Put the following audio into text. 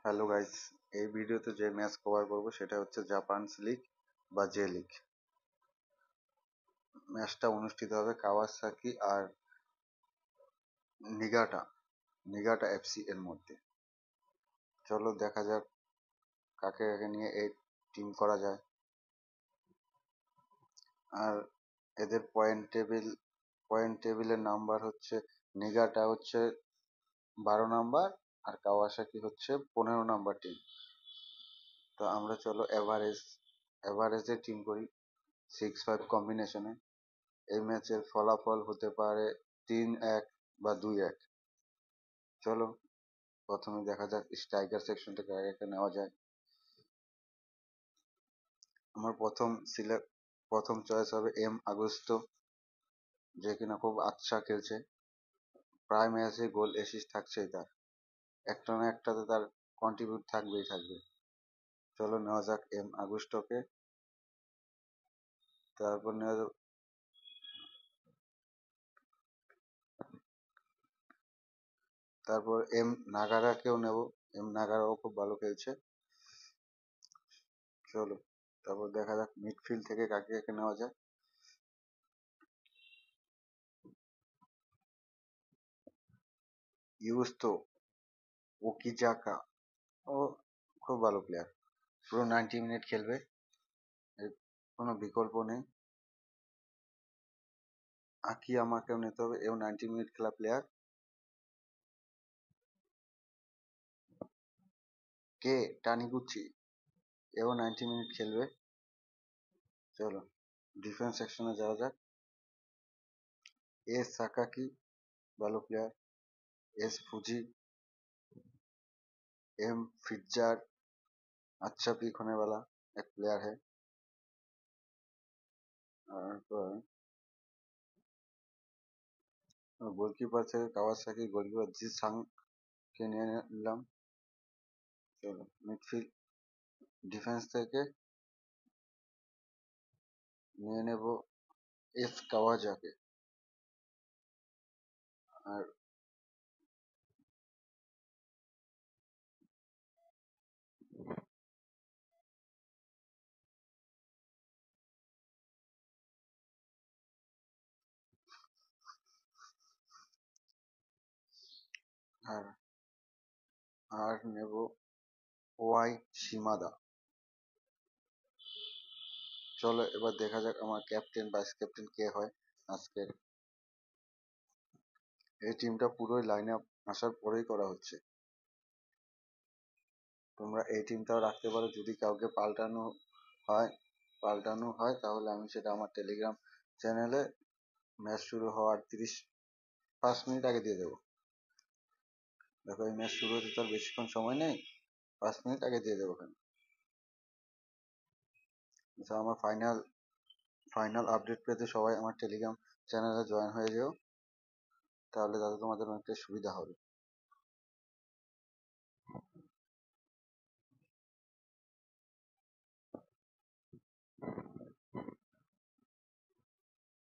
Hello guys, এই ভিডিওতে যে ম্যাচ কভার করব সেটা হচ্ছে জাপানস লিগ বা জে লিগ। ম্যাচটা অনুষ্ঠিত হবে কাওয়াসাকি আর নিগাটা নিগাটা এফসি এর মধ্যে। চলো দেখা যাক কাকে কাকে নিয়ে এই টিম করা যায়। আর এদের পয়েন্ট টেবিলের নাম্বার হচ্ছে নিগাটা হচ্ছে 12 নাম্বার আর কাওয়াসাকি হচ্ছে 15 নাম্বার টিম। তো আমরা চলো এভারেজে টিম করি 6-5 কম্বিনেশনে। এই ম্যাচের ফলাফল হতে পারে 3-1 বা 2-1। চলো প্রথমে দেখা যাক স্ট্রাইকার সেকশনটা কাকে কাকে নেওয়া যায়। আমার প্রথম চয়েস হবে এম আগস্টো, যে কিনা খুব আচ্ছা খেলছে। প্রায় ম্যাচে গোল অ্যাসিস্ট থাকছেই তার, একটা না একটাতে তার কন্ট্রিবিউট থাকবে। চলো নেওয়া যাক এম আগস্টোকে। তারপর নেওয়া যাক তারপর এম নাগারাকেও নেব। এম নাগারাও খুব ভালো খেলছে। চলো তারপর দেখা যাক মিডফিল্ড থেকে কাকে কাকে নেওয়া যায়। ইউস্তো ওকিজাকা, ও খুব ভালো প্লেয়ার, পুরো 90 মিনিট খেলবে, এর কোনো বিকল্প নেই। আকি আমাকেও নিতে হবে, এও 90 মিনিট খেলা প্লেয়ার। কে টানিগুচি, এও 90 মিনিট খেলবে। চলো ডিফেন্স সেকশনে যাওয়া যাক। এস সাকাকি, ভালো প্লেয়ার। एस फूजी, एम फिट्जर, अच्छा पिक होने वाला एक प्लेयर है। और गोलकीपर से कावासाकी गोलकीपर जी सांग के নিয়ে নিলাম। চলো মিডফিল্ড ডিফেন্স থেকে নিয়ে নেব এস কাওয়াজাকে। আর আর আর নেব ওয়াই শিমাদা। চলো এবার দেখা যাক আমার ক্যাপ্টেন ভাইস ক্যাপ্টেন কে হয় আজকের। এই টিমটা পুরোই লাইন আপ আসার পরেই করা হচ্ছে। তোমরা এই টিমটাও রাখতে পারো, যদি কাউকে পাল্টানো হয় তাহলে আমি সেটা আমার টেলিগ্রাম চ্যানেলে ম্যাচ শুরু হওয়ার 5 মিনিট আগে দিয়ে দেবো। দেখো এই ম্যাচ শুরু হতে তো আর বেশিক্ষণ সময় নেই, 5 মিনিট আগে দিয়ে দেবো ওখানে। আচ্ছা, আমার ফাইনাল আপডেট পেতে সবাই আমার টেলিগ্রাম চ্যানেলে জয়েন হয়ে যেও, তাহলে তোমাদের অনেকটা সুবিধা হবে।